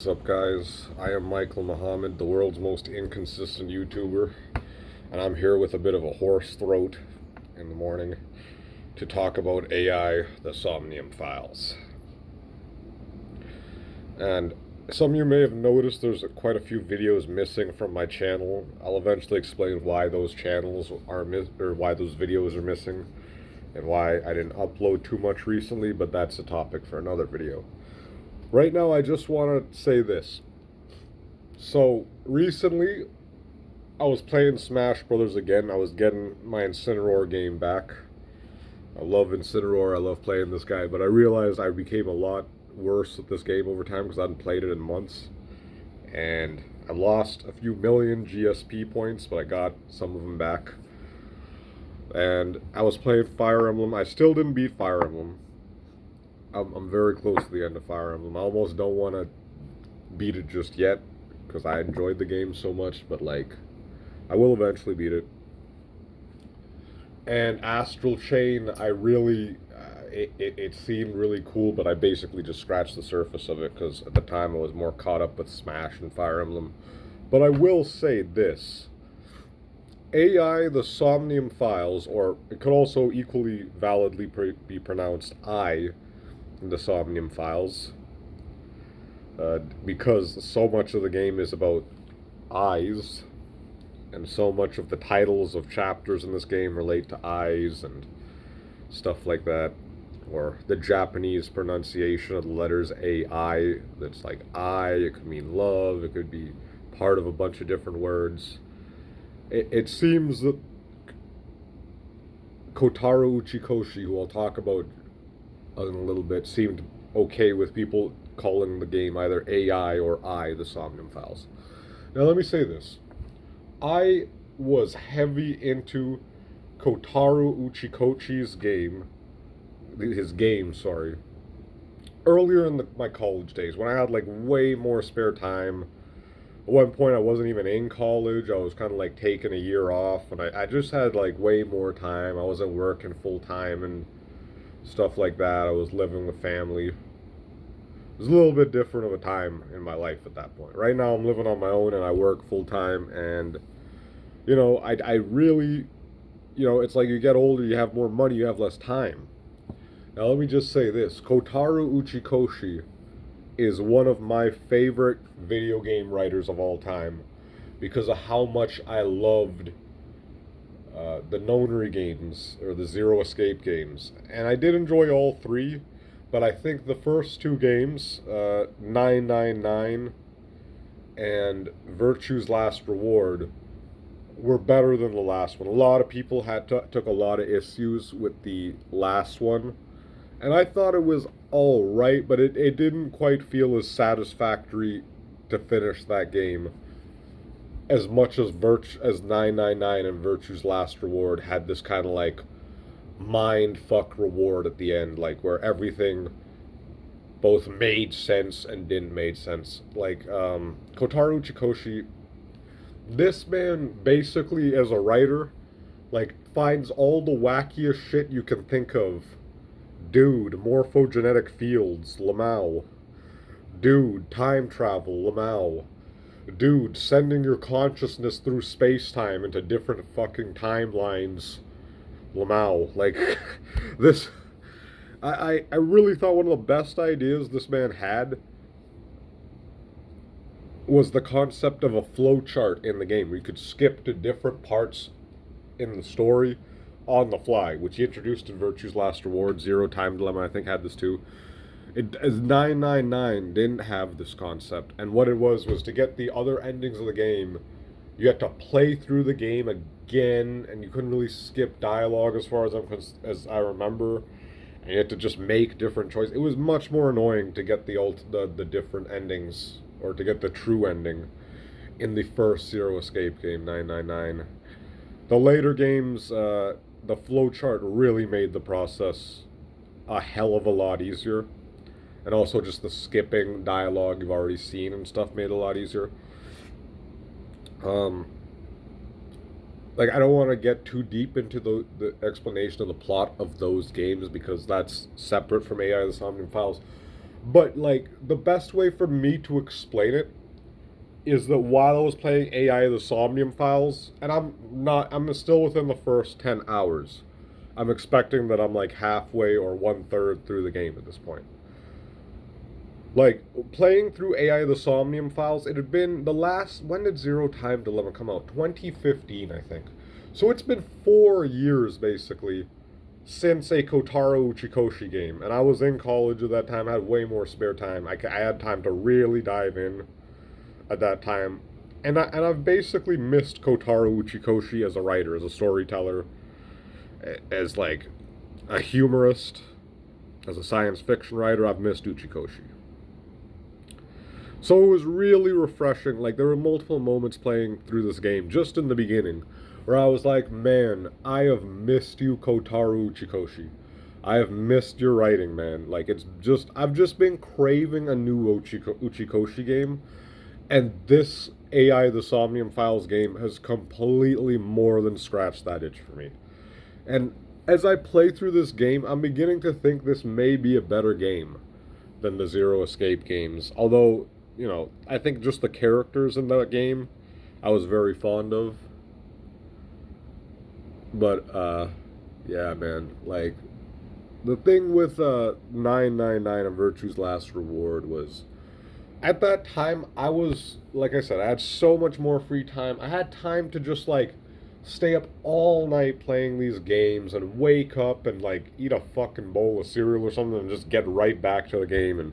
What's up, guys? I am Michael Muhammad, the world's most inconsistent YouTuber, and I'm here with a bit of a hoarse throat in the morning to talk about AI, the Somnium files. And some of you may have noticed there's quite a few videos missing from my channel. I'll eventually explain why those channels are why those videos are missing, and why I didn't upload too much recently, but that's a topic for another video. Right now, I just want to say this. So, recently, I was playing Smash Brothers again. I was getting my Incineroar game back. I love Incineroar. I love playing this guy, but I realized I became a lot worse at this game over time because I hadn't played it in months. And I lost a few million GSP points, but I got some of them back. And I was playing Fire Emblem. I still didn't beat Fire Emblem. I'm very close to the end of Fire Emblem. I almost don't want to beat it just yet because I enjoyed the game so much, but like, I will eventually beat it. And Astral Chain, I really, it seemed really cool, but I basically just scratched the surface of it because at the time I was more caught up with Smash and Fire Emblem. But I will say this. AI, the Somnium files, or it could also equally validly be pronounced I, the Somnium files, because so much of the game is about eyes, and so much of the titles of chapters in this game relate to eyes and stuff like that, or the Japanese pronunciation of the letters AI, that's like I, it could mean love, it could be part of a bunch of different words. It seems that Kotaro Uchikoshi, who I'll talk about in a little bit, seemed okay with people calling the game either AI or I, the Somnium files. Now let me say this. I was heavy into Kotaro Uchikoshi's game, earlier in my college days when I had like way more spare time. At one point I wasn't even in college. I was kind of like taking a year off, and I just had like way more time. I wasn't working full time and stuff like that. I was living with family. It was a little bit different of a time in my life at that point. Right now I'm living on my own and I work full time, and I really, it's like you get older, you have more money, you have less time. Now let me just say this. Kotaro Uchikoshi is one of my favorite video game writers of all time because of how much I loved the Nonary games, or the Zero Escape games. And I did enjoy all three, but I think the first two games, 999 and Virtue's Last Reward, were better than the last one. A lot of people took a lot of issues with the last one, and I thought it was all right, but it didn't quite feel as satisfactory to finish that game as much as 999 and Virtue's Last Reward had this kind of like mind fuck reward at the end, like where everything both made sense and didn't make sense. Like Kotaro Uchikoshi, this man basically as a writer, like, finds all the wackiest shit you can think of. Dude, morphogenetic fields, Lamau. Dude, time travel, Lamau. Dude, sending your consciousness through space-time into different fucking timelines, Lamau. Like, this... I really thought one of the best ideas this man had was the concept of a flowchart in the game where you could skip to different parts in the story on the fly, which he introduced in Virtue's Last Reward. Zero Time Dilemma, I think, had this too. As 999 didn't have this concept, and what it was to get the other endings of the game, you had to play through the game again, and you couldn't really skip dialogue as far as I remember, and you had to just make different choices. It was much more annoying to get the different endings, or to get the true ending in the first Zero Escape game, 999. The later games, the flowchart really made the process a hell of a lot easier. And also just the skipping dialogue you've already seen and stuff made it a lot easier. Like, I don't want to get too deep into the explanation of the plot of those games because that's separate from AI the Somnium Files. But like the best way for me to explain it is that while I was playing AI the Somnium files, and I'm still within the first 10 hours. I'm expecting that I'm like halfway or one third through the game at this point. Like playing through AI the Somnium files, it had been the last. When did Zero Time Dilemma come out? 2015, I think. So it's been 4 years basically since a Kotaro Uchikoshi game, and I was in college at that time. I had way more spare time. I had time to really dive in at that time, and I've basically missed Kotaro Uchikoshi as a writer, as a storyteller, as like a humorist, as a science fiction writer. I've missed Uchikoshi. So it was really refreshing. Like there were multiple moments playing through this game just in the beginning where I was like, man, I have missed you, Kotaro Uchikoshi. I have missed your writing, man. Like it's just I've just been craving a new Uchikoshi game, and this AI the Somnium Files game has completely more than scratched that itch for me. And as I play through this game, I'm beginning to think this may be a better game than the Zero Escape games. Although, I think just the characters in that game I was very fond of. But yeah, man, like the thing with 999 and Virtue's Last Reward was at that time I was like I said, I had so much more free time. I had time to just like stay up all night playing these games and wake up and like eat a fucking bowl of cereal or something and just get right back to the game and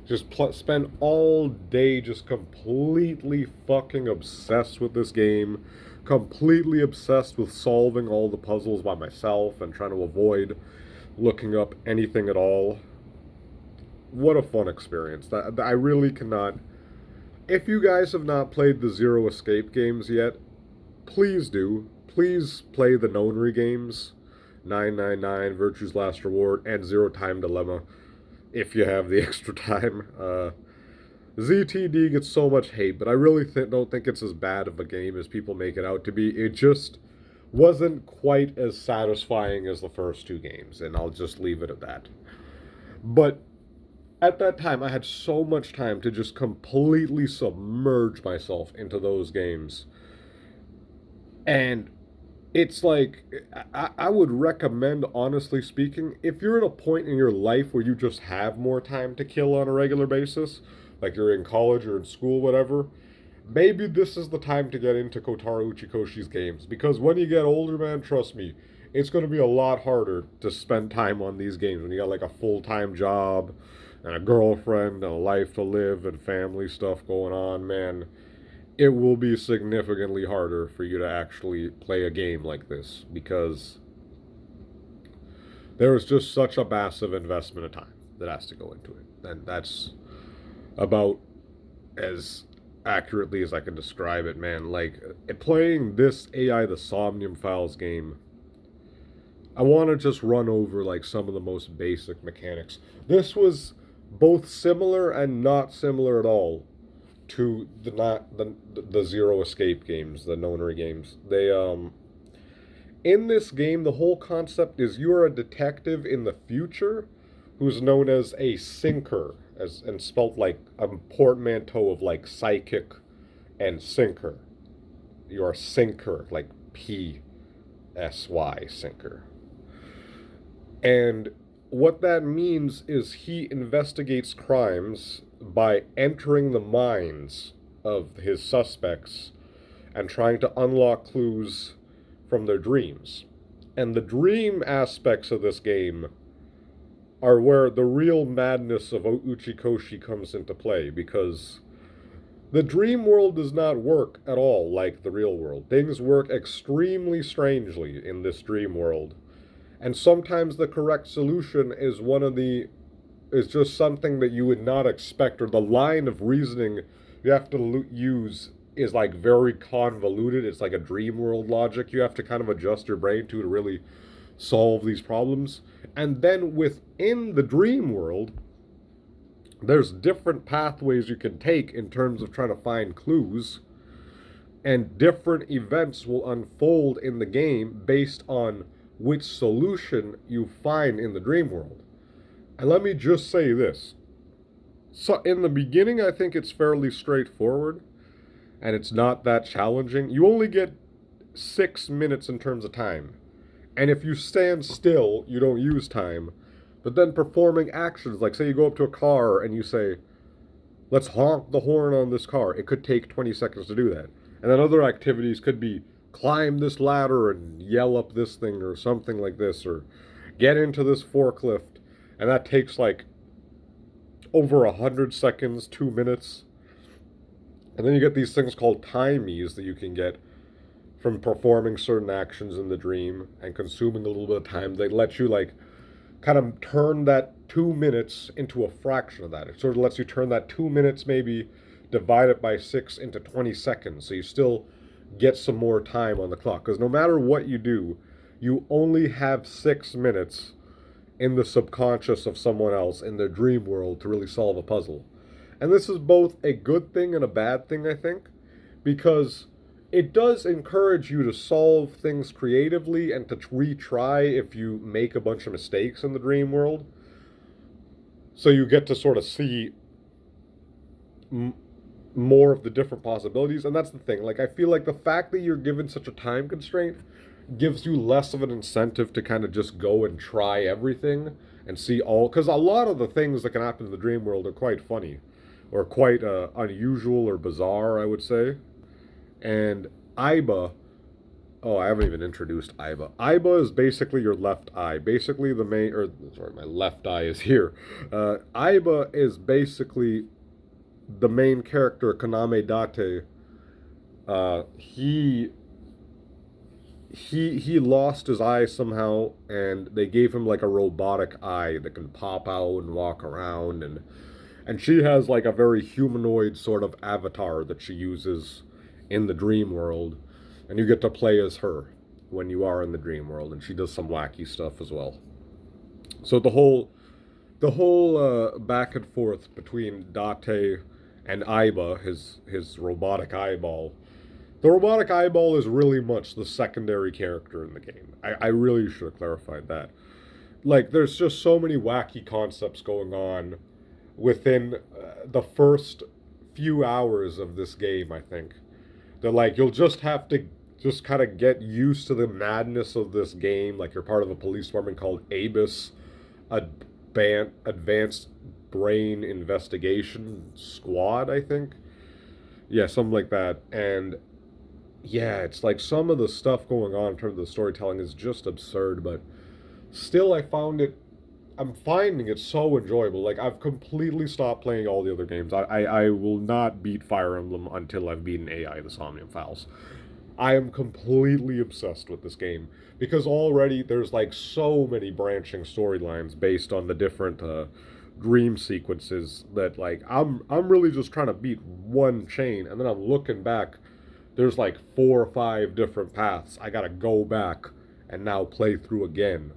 just spend all day just completely fucking obsessed with this game, completely obsessed with solving all the puzzles by myself and trying to avoid looking up anything at all. What a fun experience. That I really cannot. If you guys have not played the Zero Escape games yet, please do. Please play the Nonary games, 999, Virtue's Last Reward, and Zero Time Dilemma, if you have the extra time. ZTD gets so much hate, but I really don't think it's as bad of a game as people make it out to be. It just wasn't quite as satisfying as the first two games, and I'll just leave it at that. But at that time, I had so much time to just completely submerge myself into those games. And it's like, I would recommend, honestly speaking, if you're at a point in your life where you just have more time to kill on a regular basis, like you're in college or in school, whatever, maybe this is the time to get into Kotaro Uchikoshi's games. Because when you get older, man, trust me, it's going to be a lot harder to spend time on these games when you got like a full time job and a girlfriend and a life to live and family stuff going on, man. It will be significantly harder for you to actually play a game like this because there is just such a massive investment of time that has to go into it. And that's about as accurately as I can describe it, man. Like, playing this AI the Somnium Files game, I want to just run over, like, some of the most basic mechanics. This was both similar and not similar at all to the not the Zero Escape games, the Nonary games. They in this game the whole concept is you are a detective in the future who's known as a sinker, as and spelt like a portmanteau of like psychic and sinker. You're a sinker, like PSY sinker. And what that means is he investigates crimes by entering the minds of his suspects and trying to unlock clues from their dreams. And the dream aspects of this game are where the real madness of Uchikoshi comes into play, because the dream world does not work at all like the real world. Things work extremely strangely in this dream world. And sometimes the correct solution is just something that you would not expect, or the line of reasoning you have to use is like very convoluted. It's like a dream world logic you have to kind of adjust your brain to really solve these problems. And then within the dream world, there's different pathways you can take in terms of trying to find clues, and different events will unfold in the game based on which solution you find in the dream world. And let me just say this. So in the beginning, I think it's fairly straightforward, and it's not that challenging. You only get 6 minutes in terms of time. And if you stand still, you don't use time. But then performing actions, like say you go up to a car and you say, let's honk the horn on this car, it could take 20 seconds to do that. And then other activities could be climb this ladder and yell up this thing or something like this, or get into this forklift. And that takes like over 100 seconds, 2 minutes. And then you get these things called timies that you can get from performing certain actions in the dream and consuming a little bit of time. They let you like kind of turn that 2 minutes into a fraction of that. It sort of lets you turn that 2 minutes, maybe divide it by 6 into 20 seconds. So you still get some more time on the clock. Because no matter what you do, you only have 6 minutes in the subconscious of someone else in their dream world to really solve a puzzle. And this is both a good thing and a bad thing, I think, because it does encourage you to solve things creatively and to retry if you make a bunch of mistakes in the dream world. So you get to sort of see more of the different possibilities. And that's the thing. Like, I feel like the fact that you're given such a time constraint gives you less of an incentive to kind of just go and try everything and see all. Because a lot of the things that can happen in the dream world are quite funny or quite unusual or bizarre, I would say. And Iba, oh, I haven't even introduced Iba. Iba is basically your left eye. Basically, the main, or sorry, my left eye is here. Iba is basically the main character, Kaname Date. He lost his eye somehow, and they gave him like a robotic eye that can pop out and walk around, and she has like a very humanoid sort of avatar that she uses in the dream world, and you get to play as her when you are in the dream world, and she does some wacky stuff as well. So the whole back and forth between Date and Aiba, his robotic eyeball. The robotic eyeball is really much the secondary character in the game. I really should have clarified that. Like, there's just so many wacky concepts going on within the first few hours of this game, I think. They're like, you'll just have to just kind of get used to the madness of this game. Like, you're part of a police department called ABIS, Advanced Brain Investigation Squad, I think. Yeah, something like that. And yeah, it's like some of the stuff going on in terms of the storytelling is just absurd, but still I'm finding it so enjoyable. Like, I've completely stopped playing all the other games. I will not beat Fire Emblem until I've beaten AI, the Somnium Files. I am completely obsessed with this game because already there's like so many branching storylines based on the different dream sequences that like I'm really just trying to beat one chain, and then I'm looking back. There's like 4 or 5 different paths I gotta go back and now play through again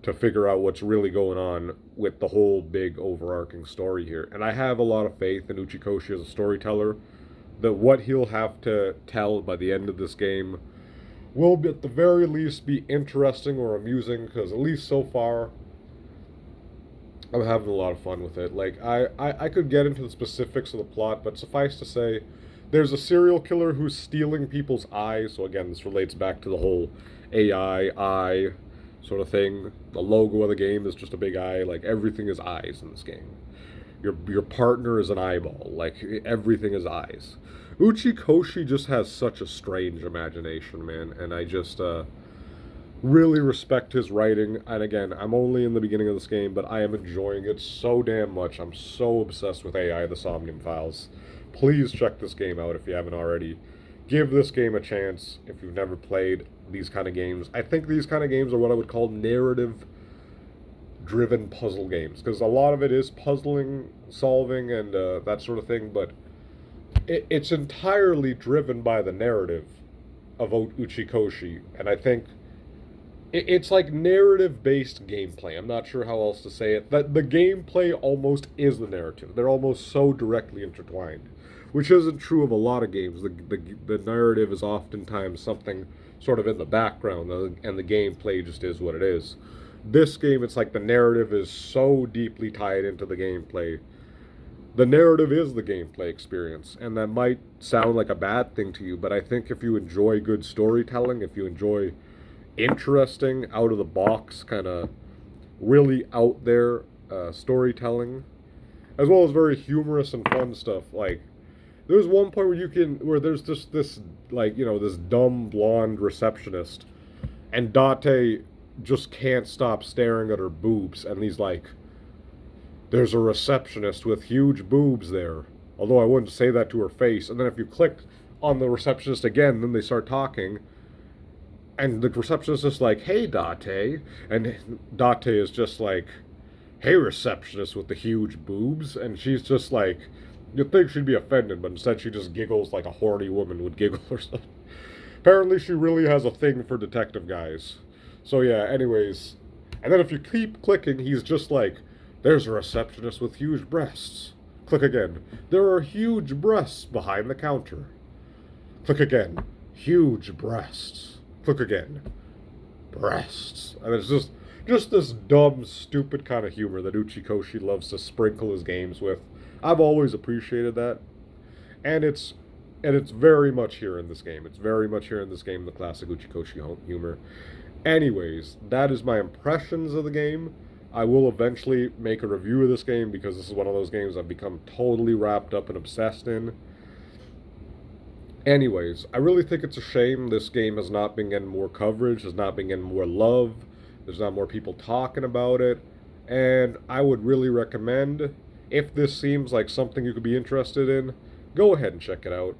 to figure out what's really going on with the whole big overarching story here. And I have a lot of faith in Uchikoshi as a storyteller, that what he'll have to tell by the end of this game will at the very least be interesting or amusing, because at least so far I'm having a lot of fun with it. Like, I could get into the specifics of the plot, but suffice to say, there's a serial killer who's stealing people's eyes. So again, this relates back to the whole AI eye sort of thing. The logo of the game is just a big eye. Like, everything is eyes in this game. Your partner is an eyeball. Like, everything is eyes. Uchikoshi just has such a strange imagination, man, and I just really respect his writing. And again, I'm only in the beginning of this game, but I am enjoying it so damn much. I'm so obsessed with AI, the Somnium Files. Please check this game out if you haven't already. Give this game a chance if you've never played these kind of games. I think these kind of games are what I would call narrative driven puzzle games, because a lot of it is puzzling, solving, and that sort of thing, but it's entirely driven by the narrative of Uchikoshi, and I think it's like narrative-based gameplay. I'm not sure how else to say it. That the gameplay almost is the narrative. They're almost so directly intertwined, which isn't true of a lot of games. The narrative is oftentimes something sort of in the background, and the gameplay just is what it is. This game, it's like the narrative is so deeply tied into the gameplay The narrative is the gameplay experience, and that might sound like a bad thing to you, but I think if you enjoy good storytelling, if you enjoy interesting, out of the box, kind of really out there storytelling, as well as very humorous and fun stuff, like there's one point where there's just this, like, this dumb blonde receptionist, and Date just can't stop staring at her boobs, and he's like, there's a receptionist with huge boobs there. Although I wouldn't say that to her face. And then if you click on the receptionist again, then they start talking. And the receptionist is like, hey, Date. And Date is just like, hey, receptionist with the huge boobs. And she's just like, you'd think she'd be offended, but instead she just giggles like a horny woman would giggle or something. Apparently she really has a thing for detective guys. So yeah, anyways. And then if you keep clicking, he's just like, there's a receptionist with huge breasts. Click again. There are huge breasts behind the counter. Click again. Huge breasts. Click again. Breasts. And it's just this dumb, stupid kind of humor that Uchikoshi loves to sprinkle his games with. I've always appreciated that. And it's very much here in this game. It's very much here in this game, the classic Uchikoshi humor. Anyways, that is my impressions of the game. I will eventually make a review of this game because this is one of those games I've become totally wrapped up and obsessed in. Anyways, I really think it's a shame this game has not been getting more coverage, has not been getting more love, there's not more people talking about it, and I would really recommend, if this seems like something you could be interested in, go ahead and check it out.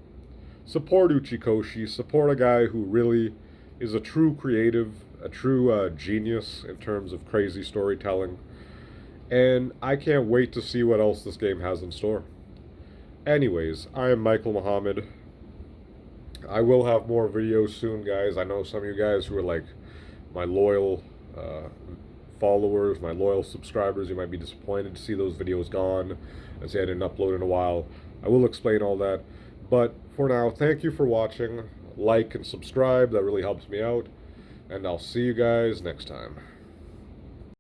Support Uchikoshi, support a guy who really is a true creative, a true genius in terms of crazy storytelling. And I can't wait to see what else this game has in store. Anyways, I am Michael Muhammad. I will have more videos soon, guys. I know some of you guys who are like my loyal followers, my loyal subscribers, you might be disappointed to see those videos gone and say I didn't upload in a while. I will explain all that. But for now, thank you for watching. Like and subscribe, that really helps me out. And I'll see you guys next time.